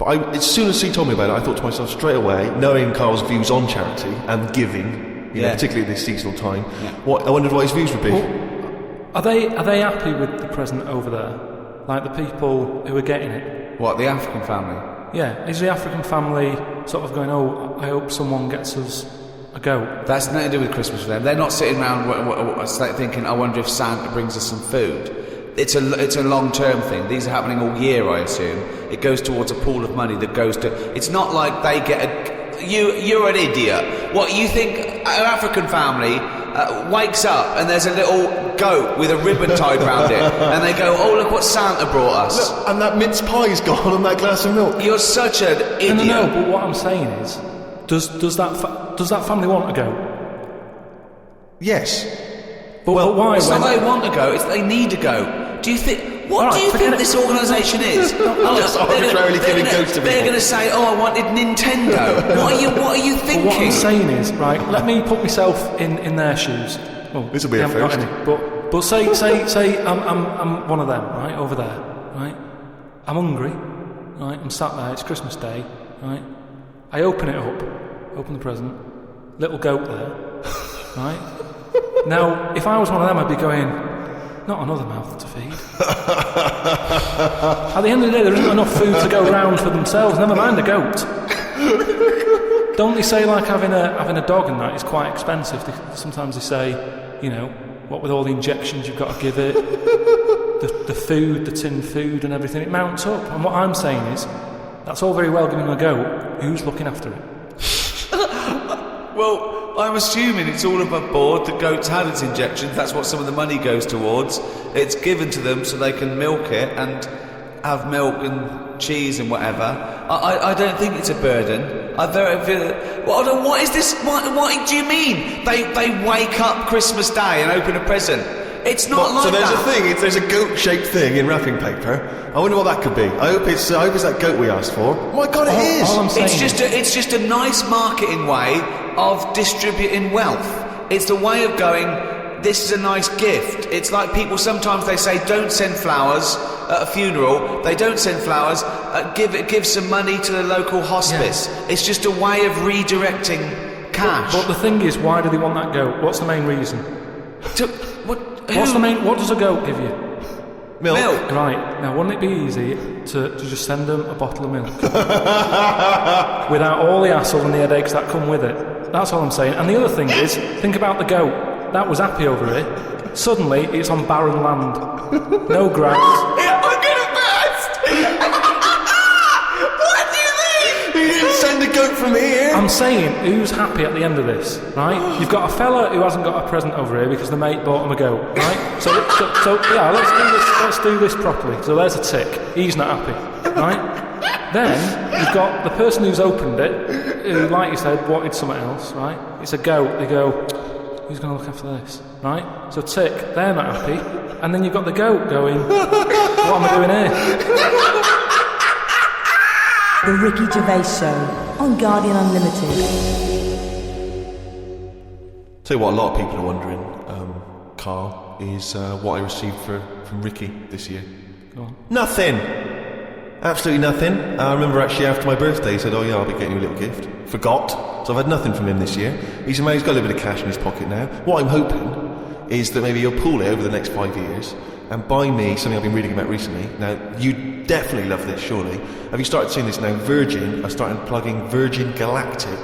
But as soon as he told me about it, I thought to myself straight away, knowing Karl's views on charity and giving, particularly at this seasonal time, I wondered what his views would be. Well, are they happy with the present over there? Like the people who are getting it? What, the African family? Yeah, is the African family sort of going, oh, I hope someone gets us a goat? That's nothing to do with Christmas for them. They're not sitting around thinking, I wonder if Santa brings us some food. It's a long-term thing. These are happening all year, I assume. It goes towards a pool of money that goes to... It's not like they get You're an idiot. What, you think an African family wakes up and there's a little goat with a ribbon tied around it and they go, oh, look what Santa brought us. Look, and that mince pie's gone on that glass of milk. You're such an idiot. No, but what I'm saying is, does that family want a goat? Yes. But why? It's not they want a goat, it's they need a goat. Do you think... What do you think this organisation is? Just arbitrarily giving goats to people. They're going to say, oh, I wanted Nintendo. What are you thinking? What I'm saying is, right, let me put myself in their shoes. Well, this will be a first. But say I'm one of them, right, over there, right? I'm hungry, right? I'm sat there, it's Christmas Day, right? I open it up, open the present, little goat there, right? Now, if I was one of them, I'd be going, not another mouth to feed. At the end of the day, there isn't enough food to go round for themselves, never mind a goat. Don't they say like having a dog and that is quite expensive? Sometimes they say, you know, what with all the injections you've got to give it, the food, the tin food and everything, it mounts up. And what I'm saying is, that's all very well giving them a goat, who's looking after it? Well, I'm assuming it's all above board. The goat's had its injections. That's what some of the money goes towards. It's given to them so they can milk it and have milk and cheese and whatever. I don't think it's a burden. What is this? What do you mean? They wake up Christmas Day and open a present. It's not like that. So there's a goat-shaped thing in wrapping paper. I wonder what that could be. I hope it's that goat we asked for. Oh my God, it is! All I'm saying it's just a nice marketing way of distributing wealth. It's the way of going, this is a nice gift. It's like people sometimes they say, don't send flowers at a funeral. They don't send flowers. Give some money to the local hospice. Yeah. It's just a way of redirecting cash. But the thing is, why do they want that goat? What's the main reason? What does a goat give you? Milk. Right, now wouldn't it be easy to just send them a bottle of milk? Without all the hassle and the headaches that come with it. That's all I'm saying. And the other thing is, think about the goat. That was happy over here. Suddenly, it's on barren land. No grass. I'm gonna burst! What do you think? You didn't send a goat from here. I'm saying, who's happy at the end of this, right? You've got a fella who hasn't got a present over here because the mate bought him a goat, right? So yeah, let's do this properly. So there's a tick. He's not happy, right? Then you've got the person who's opened it, who, like you said, wanted something else, right? It's a goat. They go, who's going to look after this, right? So tick, they're not happy, and then you've got the goat going, what am I doing here? The Ricky Gervais Show on Guardian Unlimited. Tell you what, a lot of people are wondering, Karl, is what I received from Ricky this year. Go on. Nothing. Absolutely nothing. I remember actually after my birthday he said, oh yeah, I'll be getting you a little gift. Forgot. So I've had nothing from him this year. He's got a little bit of cash in his pocket now. What I'm hoping is that maybe he'll pool it over the next 5 years and buy me something I've been reading about recently. Now, you definitely love this, surely. Have you started seeing this now? Virgin are starting plugging Virgin Galactic.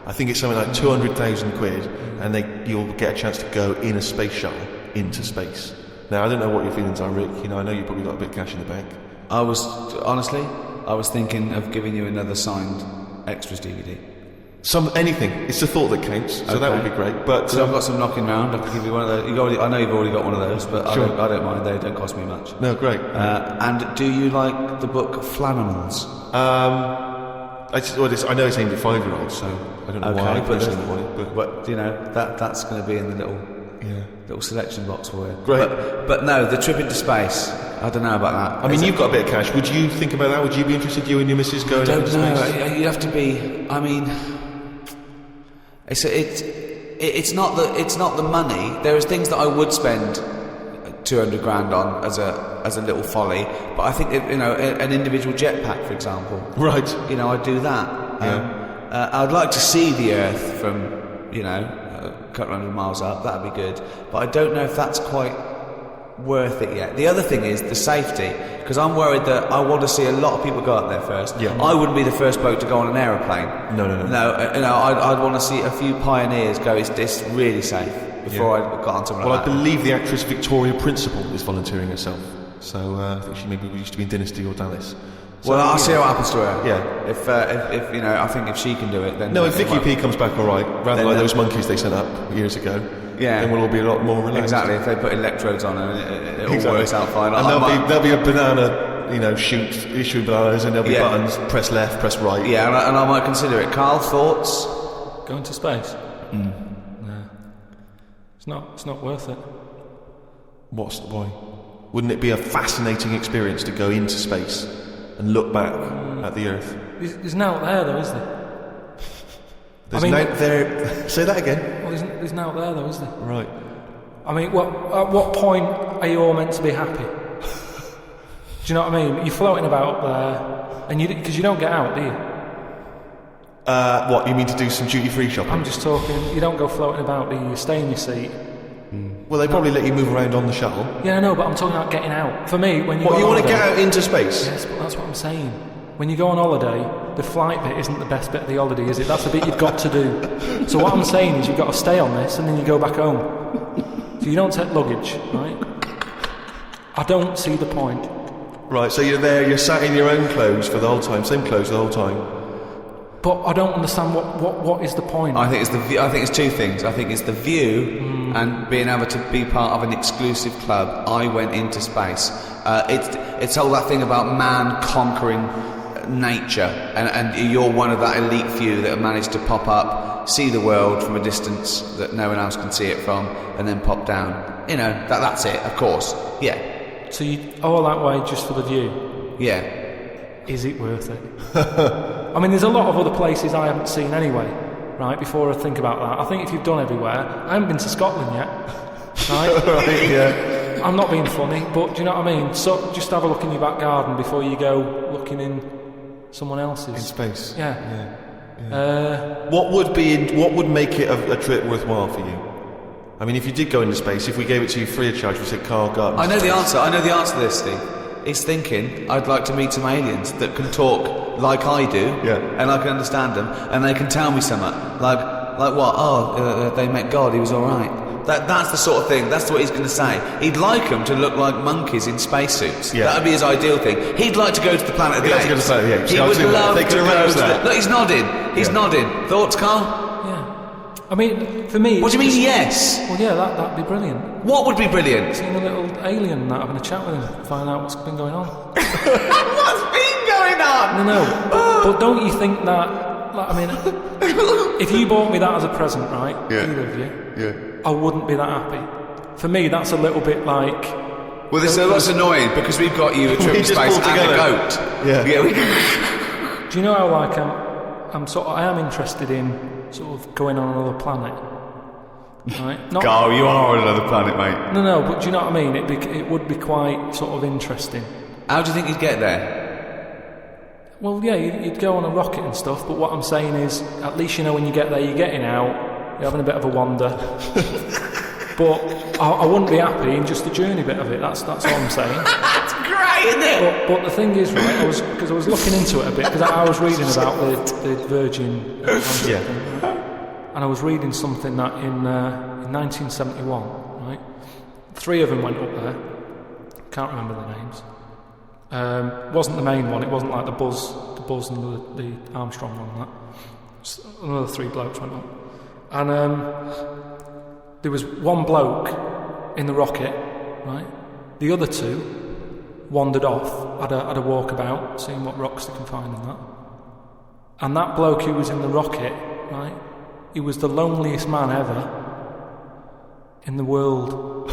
I think it's something like 200,000 quid, and you'll get a chance to go in a space shuttle into space. Now, I don't know what your feelings are, Rick. You know, I know you've probably got a bit of cash in the bank. I was thinking of giving you another signed extras DVD. Anything. It's the thought that counts, so that would be great. But so I've got some knocking round. I can give you one of those. I know you've already got one of those, but sure. I don't mind. They don't cost me much. No, great. And do you like the book Flanimals? I know it's aimed at 5-year-olds, so I don't know why I personally want it. But you know that's going to be in the little selection box for you. Great. But no, the trip into space. I don't know about that. I mean, you've got a bit of cash. Would you think about that? Would you be interested, you and your missus, going into space? You have to be. I mean, it's not the money. There is things that I would spend 200 grand on as a little folly. But I think an individual jetpack, for example. Right. I'd do that. Yeah. I'd like to see the Earth from a couple hundred miles up. That'd be good. But I don't know if that's quite worth it yet. The other thing is the safety, because I'm worried that I want to see a lot of people go up there first. Yeah. I wouldn't be the first bloke to go on an aeroplane. No. I'd want to see a few pioneers go. It's really safe before I got on something like I that. believe the actress Victoria Principal is volunteering herself. So I think she maybe used to be in Dynasty or Dallas. So, well, I'll see what happens to her. Yeah. If I think if she can do it, then no, if Vicky P comes back all right, rather like those monkeys they sent up years ago. Yeah. Then we'll all be a lot more relaxed. Exactly. If they put electrodes on and it all works out fine. And there'll be a banana, shoot, issue bananas, and there'll be buttons. Press left, press right. Yeah, and I might consider it. Carl, thoughts? Going to space? No. It's not worth it. Why? Wouldn't it be a fascinating experience to go into space and look back at the Earth? There's no out there, though, is there? There. Say that again. Well, there's no out there, though, is there? Right. I mean, at what point are you all meant to be happy? Do you know what I mean? You're floating about up there, and because you don't get out, do you? What, you mean to do some duty-free shopping? I'm just talking. You don't go floating about, do you? You stay in your seat. Well, they probably let you move around on the shuttle. Yeah, I know, but I'm talking about getting out. For me, when you you want to get out into space? Yes, but that's what I'm saying. When you go on holiday, the flight bit isn't the best bit of the holiday, is it? That's the bit you've got to do. So what I'm saying is you've got to stay on this and then you go back home. So you don't take luggage, right? I don't see the point. Right, so you're there, you're sat in your own clothes for the whole time, same clothes the whole time. But I don't understand what is the point. I think it's two things. I think it's the view and being able to be part of an exclusive club. I went into space. It's all that thing about man conquering nature, and you're one of that elite few that have managed to pop up, see the world from a distance that no one else can see it from, and then pop down. That's it. Of course, yeah. So you all that way just for the view? Yeah. Is it worth it? I mean, there's a lot of other places I haven't seen anyway, right, before I think about that. I think if you've done everywhere, I haven't been to Scotland yet, right? Right, yeah. I'm not being funny, but do you know what I mean? So just have a look in your back garden before you go looking in someone else's. In space. Yeah. What would make it a trip worthwhile for you? I mean, if you did go into space, if we gave it to you free of charge, we said, Carl, go up. I know the answer to this, Steve. He's thinking, I'd like to meet some aliens that can talk like I do, and I can understand them, and they can tell me something. Like what? Oh, they met God, he was alright. That's the sort of thing, that's what he's going to say. He'd like them to look like monkeys in spacesuits. Yeah. That would be his ideal thing. He'd like to go to the planet of the apes. He'd like to go to the planet of the apes. He Yeah, would absolutely. love They to could go arrange to that. Look, he's nodding. He's nodding. Thoughts, Carl? Yeah. I mean, for me... What do you mean, yes? Well, yeah, that'd be brilliant. What would be brilliant? Seeing a little alien and that, having a chat with him, find out what's been going on. What's been going on? No, but don't you think that... Like, I mean, if you bought me that as a present, right? Yeah. Either of you, Yeah. I wouldn't be that happy. For me, that's a little bit like... Well, that's annoying because we've got you a trip We to just space pulled and a together. goat. Yeah. Do you know how like I am interested in sort of going on another planet, right? Not, Carl, you are on another planet, mate. No, but do you know what I mean? It would be quite sort of interesting. How do you think you'd get there? Well, yeah, you'd go on a rocket and stuff, but what I'm saying is, at least you know when you get there, you're getting out, you're having a bit of a wander. But I wouldn't be happy in just the journey bit of it. That's all I'm saying. That's great, isn't it? But the thing is, right? Because I was looking into it a bit because I was reading about the Virgin. Yeah. And I was reading something that in 1971, right? 3 of them went up there. Can't remember the names. Wasn't the main one. It wasn't like the Buzz and the Armstrong one. And that. Another 3 blokes went up, and there was one bloke in the rocket, right? The other 2 wandered off, had a walkabout, seeing what rocks they can find and that. And that bloke who was in the rocket, right? He was the loneliest man ever in the world.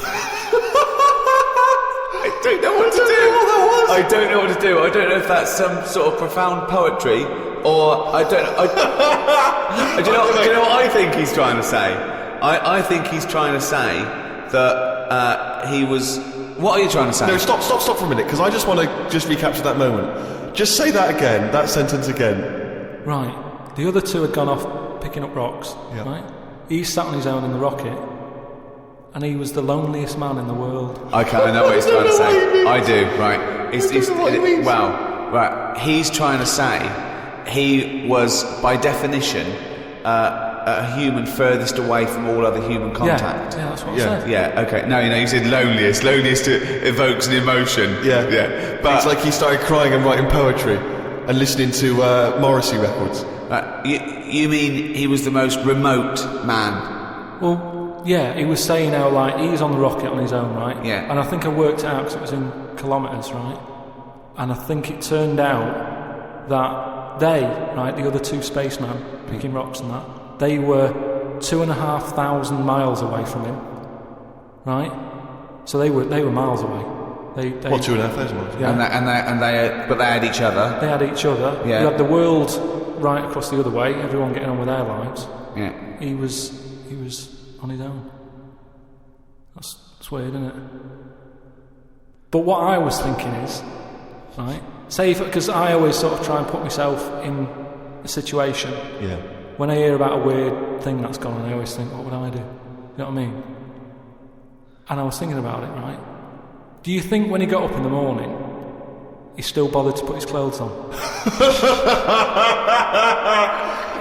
I don't know what to do. I don't know what to do. I don't know if that's some sort of profound poetry or I don't know. Do you know what I think he's trying to say? I think he's trying to say that he was What are you trying to say? No, stop for a minute, because I just want to just recapture that moment. Just say that again, that sentence again. Right. The other two had gone off picking up rocks, right? He sat on his own in the rocket, and he was the loneliest man in the world. Okay, I know what he's trying to say. I do, right. Well, right. He's trying to say he was, by definition, a human furthest away from all other human contact. Yeah, that's what I said. Yeah, okay. No, you said loneliest. Loneliest evokes an emotion. Yeah. But it's like he started crying and writing poetry and listening to Morrissey records. You mean he was the most remote man? Well, yeah, he was saying how, like, he's on the rocket on his own, right? Yeah. And I think I worked it out because it was in kilometres, right? And I think it turned out that they, right, the other two spacemen picking rocks and that, they were 2,500 miles away from him, right? So they were miles away. What, 2,500 miles? Yeah. But they had each other. They had each other. Yeah. You had the world right across the other way. Everyone getting on with their lives. Yeah. He was on his own. That's weird, isn't it? But what I was thinking is, right? Say, because I always sort of try and put myself in a situation. Yeah. When I hear about a weird thing that's gone on, I always think, what would I do? You know what I mean? And I was thinking about it, right? Do you think when he got up in the morning, he still bothered to put his clothes on?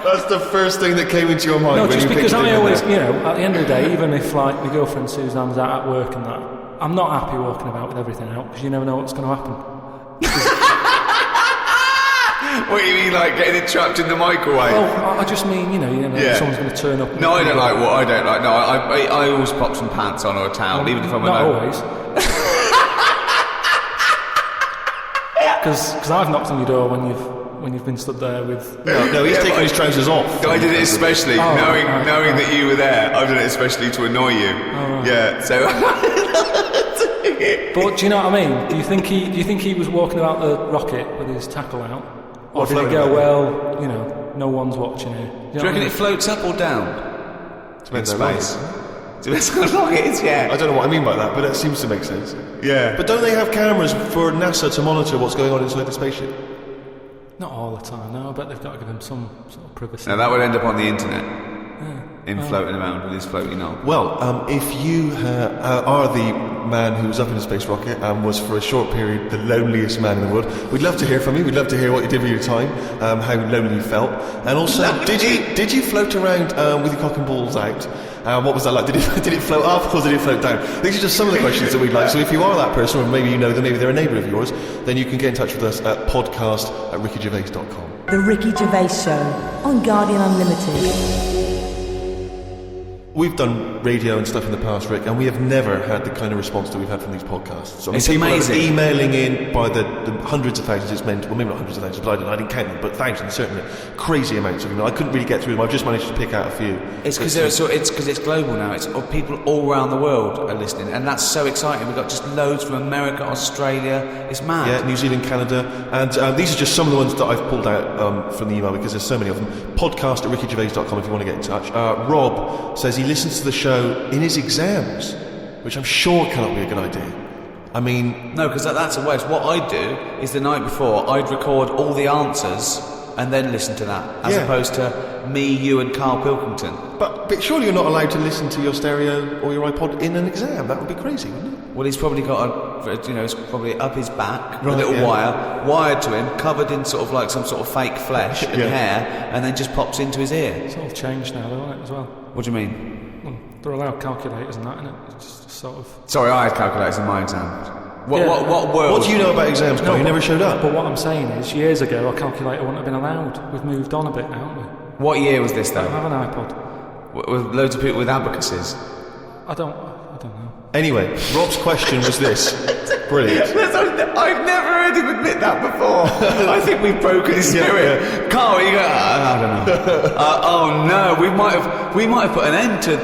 That's the first thing that came into your mind. No, when just you because pictured I him always, there. you know, at the end of the day, even if, like, my girlfriend Suzanne's out at work and that, I'm not happy walking about with everything out, because you never know what's going to happen. What do you mean, like getting it trapped in the microwave? Well, I just mean, you know, someone's going to turn up. No, I don't like what I don't like. No, I always pop some pants on or a towel, even if I'm not alone. always. Because I've knocked on your door when you've been stood there with. No, he's taking his trousers off. I did it especially, knowing right. that you were there. I've done it especially to annoy you. Right. Yeah, so. But do you know what I mean? Do you think he was walking about the rocket with his tackle out, or did he go, well, you know, no one's watching here? Do you reckon it floats up or down? Depends in how long space. Depends how long it is, yeah. I don't know what I mean by that, but it seems to make sense. Yeah. But don't they have cameras for NASA to monitor what's going on inside the spaceship? Not all the time, no. I bet they've got to give him some sort of privacy. Now that would end up on the internet. Floating around with his floating knob. Well, if you are the man who was up in a space rocket and was for a short period the loneliest man in the world, we'd love to hear from you. We'd love to hear what you did with your time, how lonely you felt, and also did you float around with your cock and balls out? What was that like? Did it float up or did it float down? These are just some of the questions that we'd like. So if you are that person, or maybe you know them, maybe they're a neighbour of yours, then you can get in touch with us at podcast@rickygervais.com. The Ricky Gervais Show on Guardian Unlimited. We've done radio and stuff in the past, Rick, and we have never had the kind of response that we've had from these podcasts. I mean, It's people amazing. Are emailing in by the hundreds of thousands. It's meant, well, maybe not hundreds of thousands, but I didn't count them, but thousands, certainly. Crazy amounts of email. I couldn't really get through them. I've just managed to pick out a few. It's because it's global now. It's people all around the world are listening, and that's so exciting. We've got just loads from America, Australia. It's mad. Yeah, New Zealand, Canada, and these are just some of the ones that I've pulled out from the email because there's so many of them. Podcast@rickygervais.com if you want to get in touch. Rob says he listens to the show in his exams, which I'm sure cannot be a good idea. I mean... No, because that's a waste. What I'd do is the night before, I'd record all the answers and then listen to that, as opposed to me, you and Karl Pilkington. But surely you're not allowed to listen to your stereo or your iPod in an exam. That would be crazy, wouldn't it? Well, he's probably got it's probably up his back, a little wire, wired to him, covered in sort of like some sort of fake flesh and hair, and then just pops into his ear. It's all changed now, though, isn't it, as well? What do you mean? Well, they're allowed calculators and that, isn't it? It's just sort of... Sorry, I had calculators in my exams. What world? What do you know about exams, Carl? You never showed up. But what I'm saying is, years ago, a calculator wouldn't have been allowed. We've moved on a bit now, haven't we? What year was this, I though? don't have an iPod. With loads of people with abacuses. I don't know. Anyway, Rob's question was this. Brilliant. I've never heard him admit that before. I think we've broken his spirit. Yeah. Carl, you go, I don't know. Oh no, we might have put an end to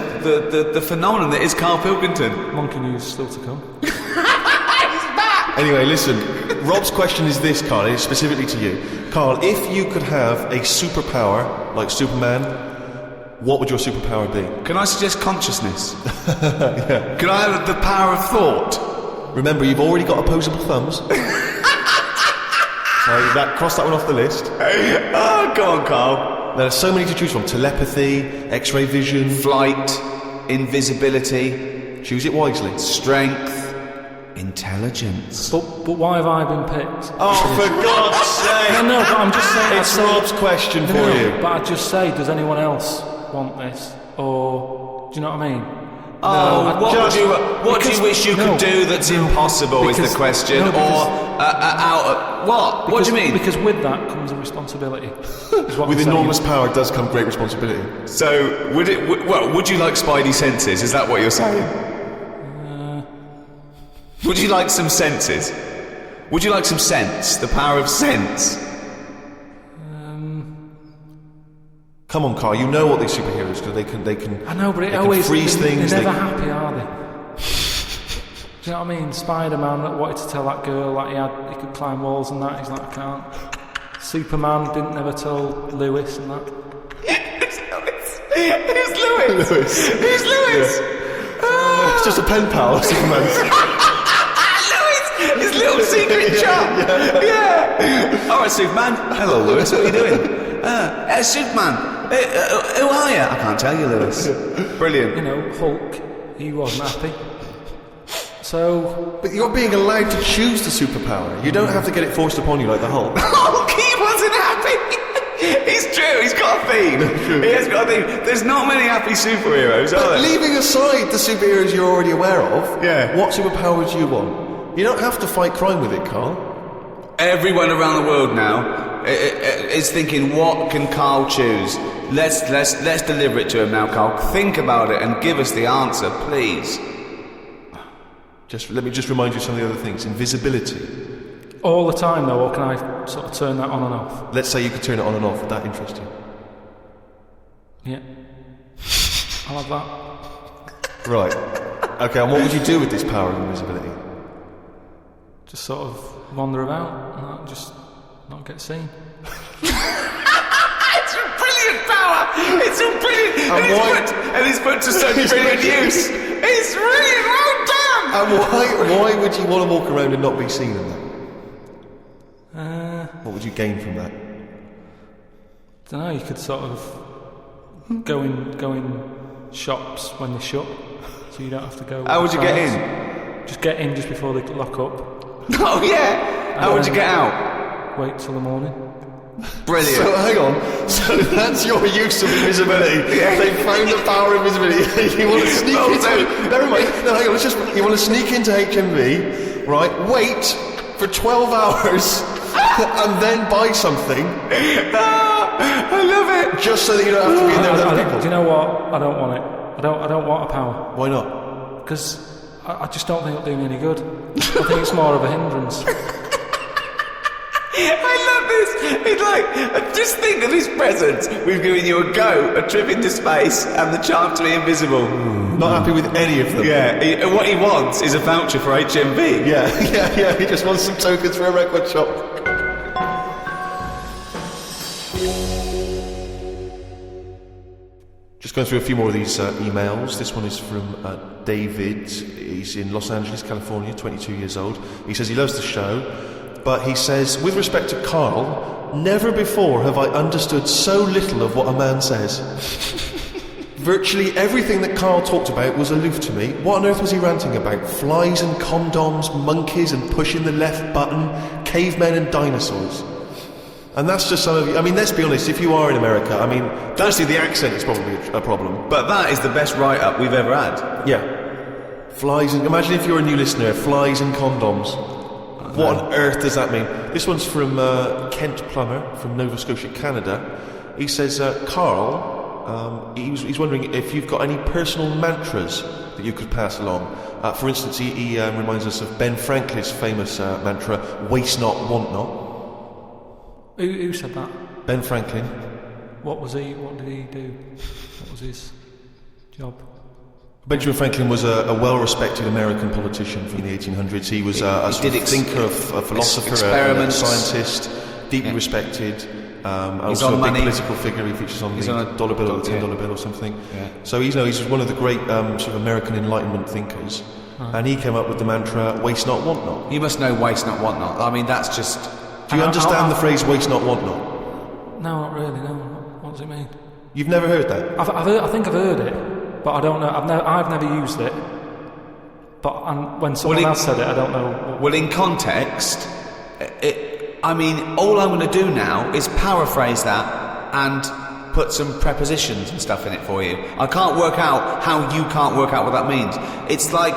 the phenomenon that is Karl Pilkington. Monkey news still to come. Anyway, listen. Rob's question is this, Carl. It's specifically to you. Carl, if you could have a superpower, like Superman, what would your superpower be? Can I suggest consciousness? Yeah. Can I have the power of thought? Remember, you've already got opposable thumbs. So cross that one off the list. Oh, go on, Carl. There's so many to choose from. Telepathy, X-ray vision, Flight, invisibility, choose it wisely. strength, intelligence. But why have I been picked? Oh, for God's sake! No, but I'm just saying. It's Rob's question for you. But I'd just say, does anyone else want this? Or, do you know what I mean? Oh, what do you wish you could do that's impossible is the question? What do you mean? Because with that comes a responsibility. is what With I'm saying. enormous power does come great responsibility. So, would you like spidey senses? Is that what you're saying? Would you like some senses? Would you like some sense? The power of sense? Come on, Carl. You know what these superheroes do. They can. I know, but they it can always freeze things. They're never happy, are they? Do you know what I mean? Spider-Man that wanted to tell that girl that he could climb walls and that. He's like, I can't. Superman didn't never tell Lewis and that. Who's Lewis? Who's Lewis? Yeah. It's just a pen pal of Superman's. Lewis, his little secret chum. Yeah. All right, Superman. Hello, Lewis. What are you doing? Superman. Who are you? I can't tell you, Lewis. Brilliant. You know, Hulk. He wasn't happy. So. But you're being allowed to choose the superpower. You don't have to get it forced upon you like the Hulk. Hulk, he wasn't happy. He's true. He's got a theme. He has got a theme. There's not many happy superheroes, are there? Leaving aside the superheroes you're already aware of, Yeah. what superpower would you want? You don't have to fight crime with it, Carl. Everyone around the world now is thinking, what can Carl choose? Let's deliver it to him now, Carl. Think about it and give us the answer, please. Let me remind you of some of the other things. Invisibility. All the time, though, or can I sort of turn that on and off? Let's say you could turn it on and off. Would that interest you? Yeah. I'll have that. Right. Okay, and what would you do with this power of invisibility? Just sort of wander about and just not get seen. It's a brilliant power! It's a brilliant... And he's put to such brilliant use. It's brilliant! Well done! And why would you want to walk around and not be seen in that? What would you gain from that? Don't know, you could sort of go in shops when they're shut, so you don't have to go. How would you get in? Just get in just before they lock up. Oh yeah! How would you get out? Wait till the morning. Brilliant. So hang on. So that's your use of invisibility. Yeah. They found the power of invisibility. You want to sneak into... Never mind. No, hang on. You want to sneak into HMV, right? Wait for 12 hours and then buy something. I love it. Just so that you don't have to be in there with other people. Do you know what? I don't want it. I don't want a power. Why not? Because I just don't think it'll do me any good. I think it's more of a hindrance. I love this. It's like, just think of his presents. We've given you a go, a trip into space, and the chance to be invisible. Not happy with any of them. Yeah, what he wants is a voucher for HMV. Yeah. He just wants some tokens for a record shop. Just going through a few more of these emails. This one is from David. He's in Los Angeles, California, 22 years old. He says he loves the show. But he says, with respect to Carl, never before have I understood so little of what a man says. Virtually everything that Carl talked about was aloof to me. What on earth was he ranting about? Flies and condoms, monkeys and pushing the left button, cavemen and dinosaurs. And that's just some of you. I mean, let's be honest, if you are in America, I mean, actually the accent is probably a problem. But that is the best write-up we've ever had. Yeah. Flies and... Imagine if you're a new listener, flies and condoms. What on earth does that mean? This one's from Kent Plummer from Nova Scotia, Canada. He says, Carl, he's wondering if you've got any personal mantras that you could pass along. For instance, he reminds us of Ben Franklin's famous mantra, waste not, want not. Who said that? Ben Franklin. What did he do? What was his job? Benjamin Franklin was a well-respected American politician from the 1800s. He was a thinker, a philosopher, a scientist, deeply respected. Also a big political figure. He features on the dollar bill or the $10 bill or something. Yeah. So he's one of the great sort of American Enlightenment thinkers. and he came up with the mantra, waste not, want not. You must know waste not, want not. I mean, that's just... Do you understand the phrase waste not, want not? No, not really, no. What does it mean? You've never heard that? I think I've heard it, but I don't know. I've never used it. But when someone else said it, I don't know. Well, in context, I mean, all I'm going to do now is paraphrase that and put some prepositions and stuff in it for you. I can't work out how you can't work out what that means. It's like,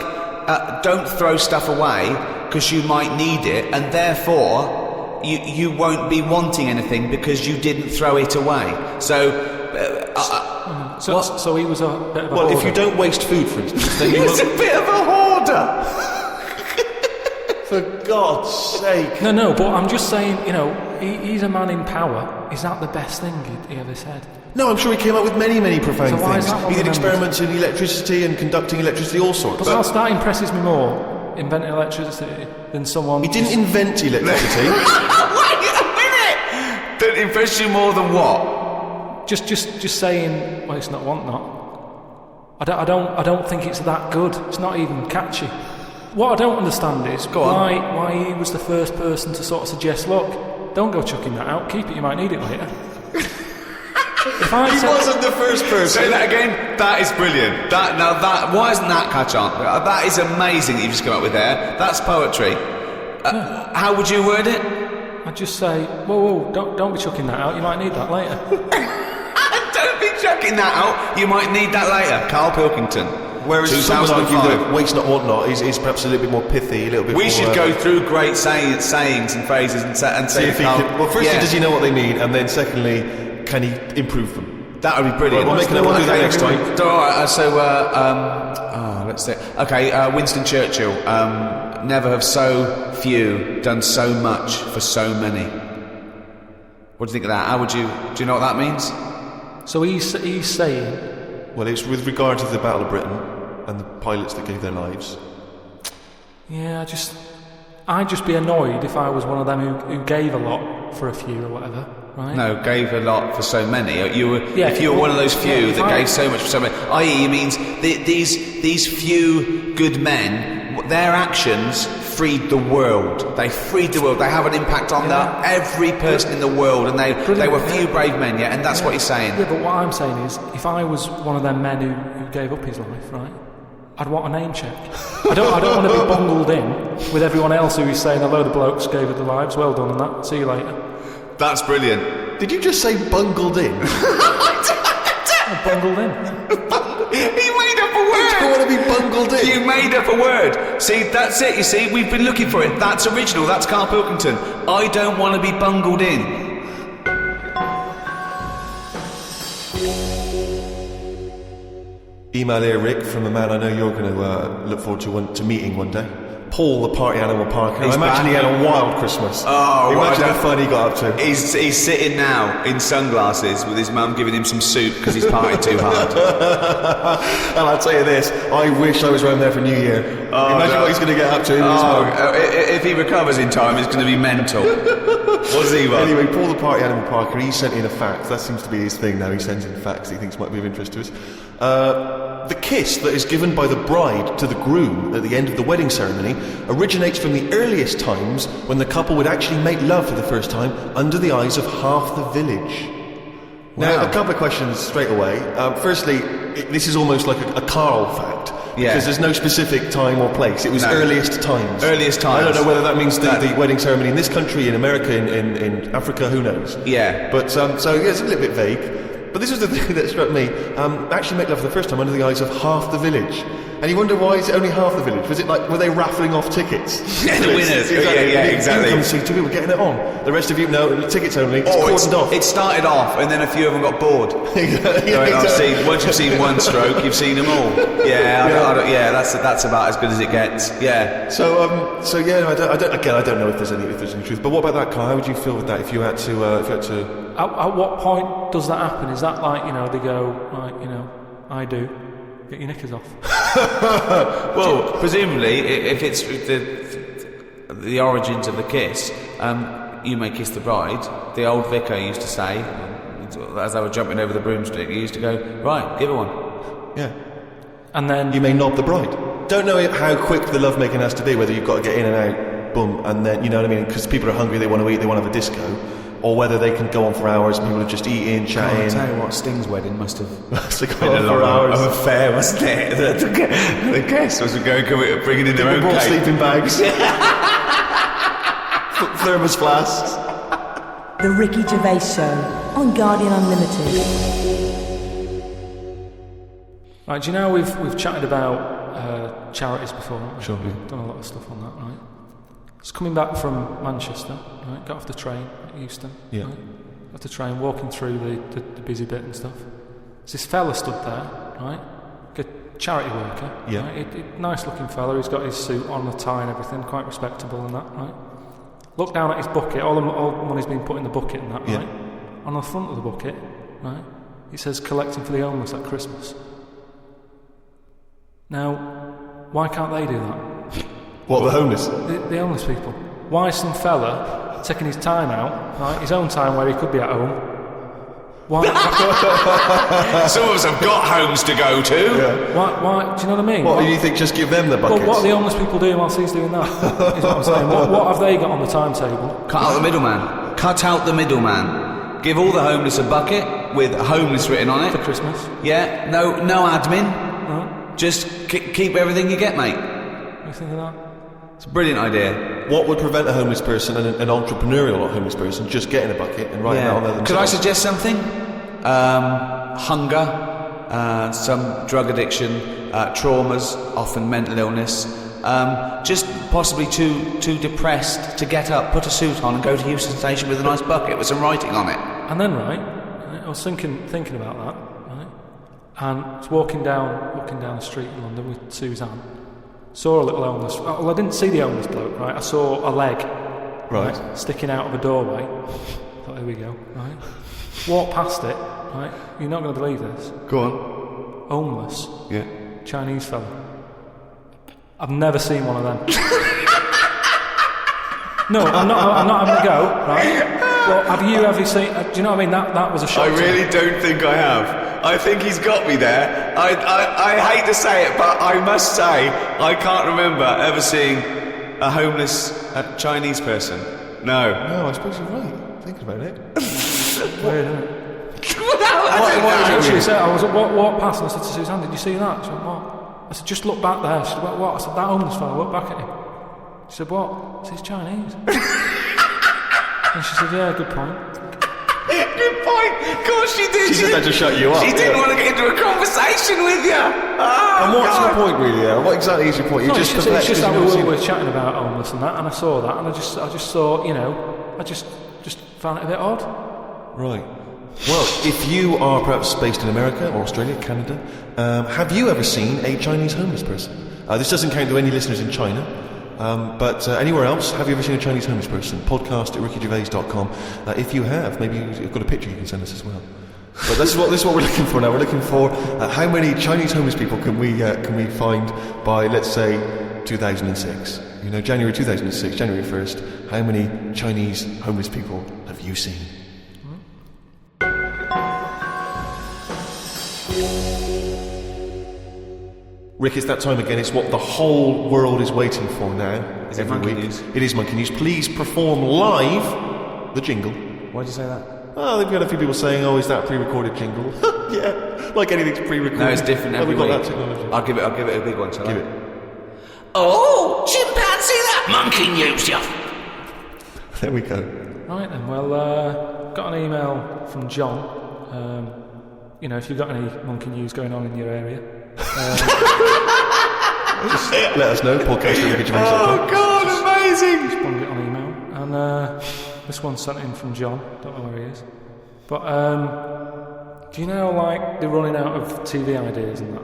don't throw stuff away because you might need it, and therefore you won't be wanting anything because you didn't throw it away. So he was a bit of a Well, hoarder. if you don't waste food, for instance, then you He's a bit of a hoarder. For God's sake. No, but I'm just saying, he's a man in power. Is that the best thing he ever said? No, I'm sure he came up with many, many profound So why is things. that one He did remembered? experiments in electricity and conducting electricity, all sorts. Because that impresses me more, inventing electricity, than someone... He didn't invent electricity. Wait a minute! Don't impress you more than what? Just saying, well, it's not want not. I don't think it's that good. It's not even catchy. What I don't understand is why he was the first person to sort of suggest, look, don't go chucking that out, keep it, you might need it later. He wasn't the first person. Say that again. That is brilliant. Why isn't that catch on? That is amazing that you've just come up with there. That's poetry. How would you word it? I'd just say, whoa, don't be chucking that out, you might need that later. Don't be chucking that out. You might need that later. Karl Pilkington. Whereas someone like you that waste not, want not is perhaps a little bit more pithy, a little bit more... We should go through great sayings and phrases and say if he can... Well, firstly, does he know what they mean? And then secondly, can he improve them? That would be brilliant. We'll do that next time. Alright, let's see. Okay, Winston Churchill. Never have so few done so much for so many. What do you think of that? Do you know what that means? So he's saying... Well, it's with regard to the Battle of Britain and the pilots that gave their lives. Yeah, I'd just be annoyed if I was one of them who gave a lot for a few or whatever, right? No, gave a lot for so many. If you were one of those few that gave so much for so many, i.e., it means these few good men, their actions freed the world. They freed the world. They have an impact on every person in the world, and they were few brave men, and that's what he's saying. Yeah, but what I'm saying is, if I was one of them men who gave up his life, right, I'd want a name check. I don't want to be bungled in with everyone else who is saying a load of blokes gave up their lives. Well done on that. See you later. That's brilliant. Did you just say bungled in? Bungled in. He made up a word. I don't want to be bungled in. You made up a word. See, that's it. You see, we've been looking for it. That's original. That's Karl Pilkington. I don't want to be bungled in. Email here, Rick, from a man I know you're going to look forward to meeting one day. Paul, the party animal Parker. I imagine he had a wild Christmas. Oh, imagine the fun he got up to. He's sitting now in sunglasses with his mum giving him some soup because he's partied too hard. And I'll tell you this, I wish I was around there for New Year. Imagine what he's going to get up to. If he recovers in time, it's going to be mental. What's he about? Anyway, Paul, the party animal Parker, he sent in a fact. That seems to be his thing now. He sends in facts he thinks might be of interest to us. The kiss that is given by the bride to the groom at the end of the wedding ceremony originates from the earliest times when the couple would actually make love for the first time under the eyes of half the village. Now, a couple of questions straight away. Firstly, this is almost like a Karl fact. Yeah. Because there's no specific time or place. It was earliest times. Earliest times. I don't know whether that means the wedding ceremony in this country, in America, in Africa, who knows? Yeah. But, so yeah, it's a little bit vague. But this was the thing that struck me. Actually make love for the first time under the eyes of half the village. And you wonder, why is it only half the village? Was it like, were they raffling off tickets? Yeah, the winners. Exactly. You come see two people getting it on. The rest of you, no, tickets only. It's cordoned off. It started off, and then a few of them got bored. Exactly. Once you've seen one stroke, you've seen them all. That's about as good as it gets. Yeah. So yeah, I don't know if there's any truth. But what about that, Karl? How would you feel with that if you had to? At what point does that happen? Is that like, they go, like, I do. Get your knickers off. Well, presumably, if it's the origins of the kiss, you may kiss the bride. The old vicar used to say, as they were jumping over the broomstick, he used to go, right, give her one. Yeah. And then... You may knob the bride. don't know how quick the lovemaking has to be, whether you've got to get in and out, boom, and then, you know what I mean? Because people are hungry, they want to eat, they want to have a disco. Or whether they can go on for hours and people are just eating, chatting. I'll tell you what, Sting's wedding must have been a long hours. Of affair, wasn't it? The guests was bringing in their own brought cake. sleeping bags. Thermos flasks. The Ricky Gervais Show on Guardian Unlimited. Right, do you know we've chatted about charities before, haven't we? Sure. We've done a lot of stuff on that, right? It's coming back from Manchester, right? Got off the train at Euston, yeah. Right? Got off the train, walking through the busy bit and stuff. There's this fella stood there, right? A charity worker, yeah. Right? Nice looking fella, he's got his suit on, the tie and everything, quite respectable and that, right? Look down at his bucket, all the money's been put in the bucket and that, yeah. right? On the front of the bucket, right? It says collecting for the homeless at Christmas. Now, why can't they do that? What, the homeless? The homeless people. Why is some fella taking his time out, right? His own time where he could be at home? Why? Some of us have got homes to go to. Yeah. Why? Do you know what I mean? What do you think? Just give them the buckets? Well, what are the homeless people doing whilst he's doing that? Is what I'm saying. What have they got on the timetable? Cut out the middleman. Cut out the middleman. Give all the homeless a bucket with homeless written on it. For Christmas. Yeah. No admin. No. Just keep everything you get, mate. What do you think of that? It's a brilliant idea. What would prevent a homeless person and an entrepreneurial homeless person just getting a bucket and writing out on there themselves? Could I suggest something? Hunger, some drug addiction, traumas, often mental illness. Just possibly too depressed to get up, put a suit on and go to Euston Station with a nice bucket with some writing on it. And then, right, I was thinking about that, right? And I was walking down the street in London with Suzanne. Saw a little homeless. Well, I didn't see the homeless bloke, right? I saw a leg, right, sticking out of a doorway. Thought, here we go, right? Walked past it, right? You're not going to believe this. Go on. Homeless. Yeah. Chinese fella. I've never seen one of them. No, I'm not having a go, right? Well, have you ever seen? Do you know what I mean? That was a shock. I really don't think I have. I think he's got me there. I hate to say it, but I must say I can't remember ever seeing a homeless Chinese person. No. No, I suppose you're right. Thinking about it. Weird, isn't it? I was walked past and I said to Suzanne, "Did you see that?" She went, "What?" I said, "Just look back there." She went, "What?" I said, "That homeless fella. Look back at him." She said, "What?" I said, "He's Chinese." And she said, "Yeah, good point." Good point. Of course she did. She said that to shut you up. She didn't want to get into a conversation with you. Oh, And what's God. your point, really? What exactly is your point? You're No, just it's perplexed just because that you've we never were seen it. chatting about homeless and that, and I saw that, and I just thought, I just found it a bit odd. Right. Well, if you are perhaps based in America or Australia, Canada, have you ever seen a Chinese homeless person? This doesn't count to any listeners in China. But anywhere else, have you ever seen a Chinese homeless person? Podcast at rickygervais.com. If you have, maybe you've got a picture you can send us as well. But this is what we're looking for now. We're looking for how many Chinese homeless people can we find by, let's say, 2006. January 2006, January 1st. How many Chinese homeless people have you seen? Rick, it's that time again. It's what the whole world is waiting for now. Is it every Monkey week. News? It is Monkey News. Please perform live the jingle. Why'd you say that? Oh, we've got a few people saying, "Oh, is that a pre-recorded jingle?" Yeah, like anything's pre-recorded. No, it's different every we've got week. that technology. I'll give it a big one, shall I? Give it. Oh, chimpanzee, that monkey news, yeah. There we go. Right then, well, got an email from John. If you've got any monkey news going on in your area, Just let us know. Podcast@rickygervais.com. Oh God, amazing! respond it on email. And this one's sent in from John. Don't know where he is. But do you know, like, they're running out of TV ideas and that?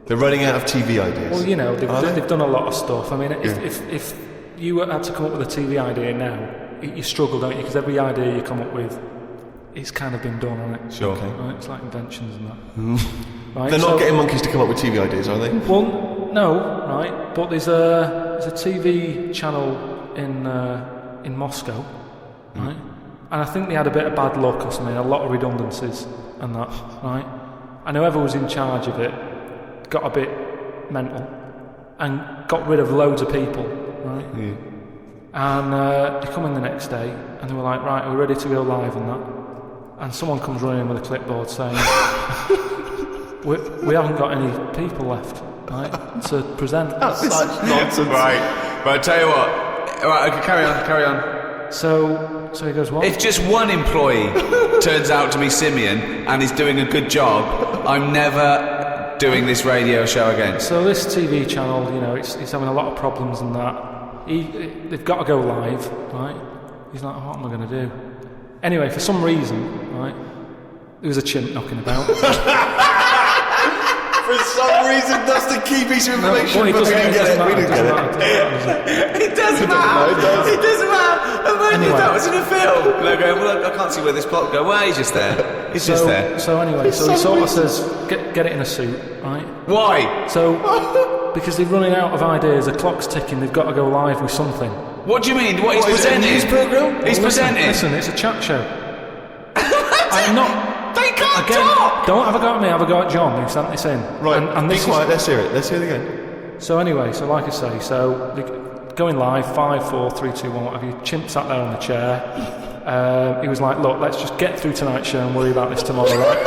They're running out of TV ideas. Well, they've done a lot of stuff. I mean, if you had to come up with a TV idea now, you struggle, don't you? Because every idea you come up with, it's kind of been done, hasn't it? Sure. Okay. Right? It's like inventions and that. Right? They're not getting monkeys to come up with TV ideas, are they? Well, no, right? But there's a TV channel in Moscow, right? And I think they had a bit of bad luck or something, a lot of redundancies and that, right? And whoever was in charge of it got a bit mental and got rid of loads of people, right? Yeah. And they come in the next day, and they were like, right, are we ready to go live and that? And someone comes running in with a clipboard saying, we haven't got any people left, right, to present. That's such nonsense. Right, but I tell you what. Right, okay, carry on. So he goes, what? If just one employee turns out to be Simeon and is doing a good job, I'm never doing this radio show again. So this TV channel, you know, it's having a lot of problems and that. They've got to go live, right? He's like, what am I going to do? Anyway, for some reason, right, there was a chimp knocking about. For some reason, that's the key piece of information. Well, but we didn't get it. We didn't get it. It doesn't matter. It doesn't matter. Imagine if that was in a film. And I go, well, I can't see where this plot go. Well, he's just there. He's just there. So anyway, he sort of says, get it in a suit, right? Why? So, because they're running out of ideas, the clock's ticking, they've got to go live with something. What do you mean? What he's presenting? Is it a news programme? He's presenting. Listen, it's a chat show. I'm not... They can't Again, talk! don't have a go at me, have a go at John who sent this in. Right, and be this quiet, let's hear it. Let's hear it again. So anyway, so like I say, going live, 5, 4, 3, 2, 1, what have you. Chimp sat there on the chair. He was like, look, let's just get through tonight's show and worry about this tomorrow, right?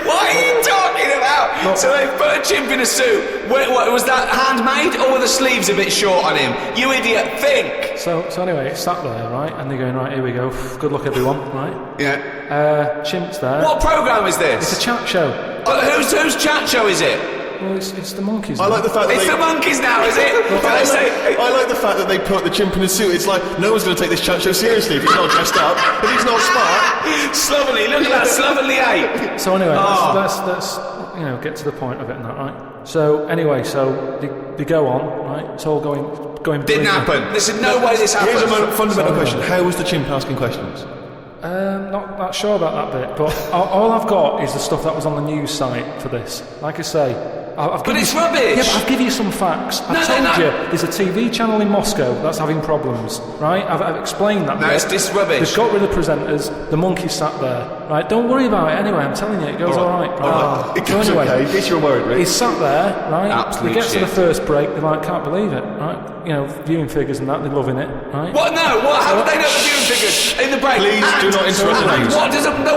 What are you talking about? Look, so they put a chimp in a suit. What was that handmade or were the sleeves a bit short on him? You idiot, think! So anyway, it's sat there, right? And they're going, right, here we go. Good luck, everyone, right? Yeah. Chimp's there. What programme is this? It's a chat show. But whose chat show is it? Well, it's the monkeys. I like the fact that It's the monkeys now, is it? I like the fact that they put the chimp in a suit. It's like, no one's going to take this chat show seriously if he's not dressed up, if he's not smart. Slovenly, look at that slovenly ape. So anyway, let's get to the point of it and that, right? So anyway, they go on, right? It's all going Didn't brilliantly. happen. There's no way this happened. Here's a fundamental question. How was the chimp asking questions? Not that sure about that bit, but all I've got is the stuff that was on the news site for this. Like I say, But it's rubbish. Yeah, but I'll give you some facts. I've told you, there's a TV channel in Moscow that's having problems, right? I've explained that. No, it's this rubbish. They've got rid of the presenters, the monkeys sat there, right? Don't worry about it anyway, I'm telling you, it goes all right. It goes okay, in case you're worried, Rick. He's sat there, right? Absolute He gets shit. to the first break, they're like, can't believe it, right? You know, viewing figures and that, they're loving it, right? What? No, what? How did they know the viewing figures in the break? Please do not interrupt the news.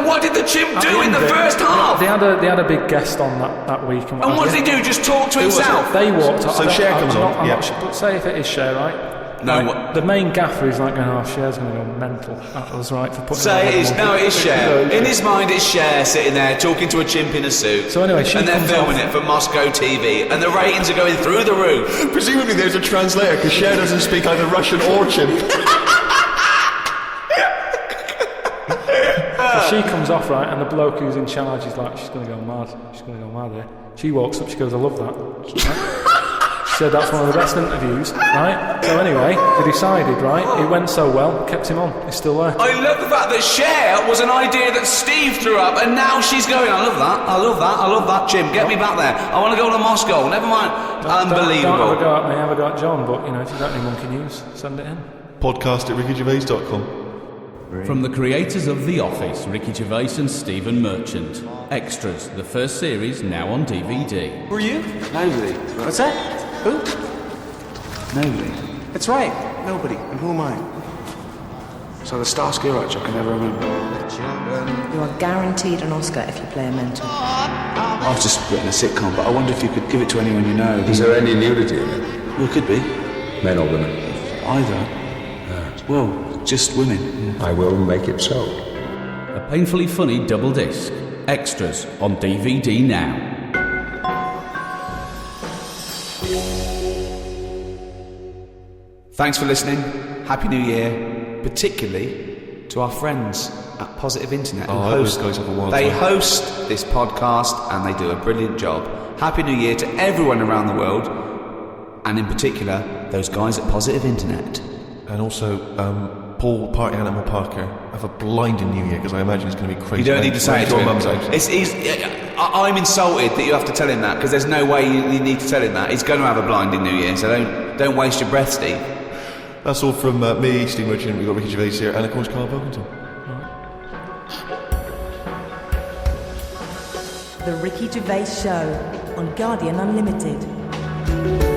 What did the chimp At do in the end of it, first half? They had a big guest on that week. And And what did he do? Just talk to himself? They walked up. So Cher comes on, I'm yeah. not sure, but say if it is Cher, right? No, Right, what- the main gaffer is like going, oh, Cher's going to go mental. That was right for putting Say it is. on. No, it is Cher. In his mind, it's Cher sitting there talking to a chimp in a suit. So anyway, she and they're comes filming off- it for Moscow TV, and the ratings are going through the roof. Presumably there's a translator, because Cher doesn't speak either Russian or chimp. So she comes off, right, and the bloke who's in charge is like, she's going to go mad. She's going to go mad here. She walks up, she goes, I love that. Right? She said that's one of the best interviews, right? So anyway, they decided, right, it went so well, kept him on. He's still there. I love the fact that Cher was an idea that Steve threw up, and now she's going, I love that, I love that, I love that, Jim, get me back there. I want to go to Moscow, never mind. Unbelievable. Don't have a go at me, have a go at John, but, you know, if you've got any monkey news, send it in. Podcast@rickygervais.com. From the creators of The Office, Ricky Gervais and Stephen Merchant. Extras, the first series, now on DVD. Who are you? Nobody. What's that? Who? Nobody. That's right. Nobody. And who am I? So the Starsky Hutch I can never remember. You are guaranteed an Oscar if you play a mentor. I've just written a sitcom, but I wonder if you could give it to anyone you know. Is there any nudity in it? Well, it could be. Men or women? Either. Well, just women. I will make it so. A painfully funny double disc. Extras on DVD now. Thanks for listening. Happy New Year, particularly to our friends at Positive Internet. Oh, I hope those guys have a wild They time. host this podcast and they do a brilliant job. Happy New Year to everyone around the world, and in particular, those guys at Positive Internet. And also, Paul Party Animal Parker, have a blinding New Year, because I imagine it's going to be crazy. You don't need to say it to your him. mum's house. I'm insulted that you have to tell him that, because there's no way you need to tell him that. He's going to have a blinding New Year, so don't waste your breath, Steve. That's all from me, Steve Merchant. We've got Ricky Gervais here, and of course Karl Pilkington. The Ricky Gervais Show. on Guardian Unlimited.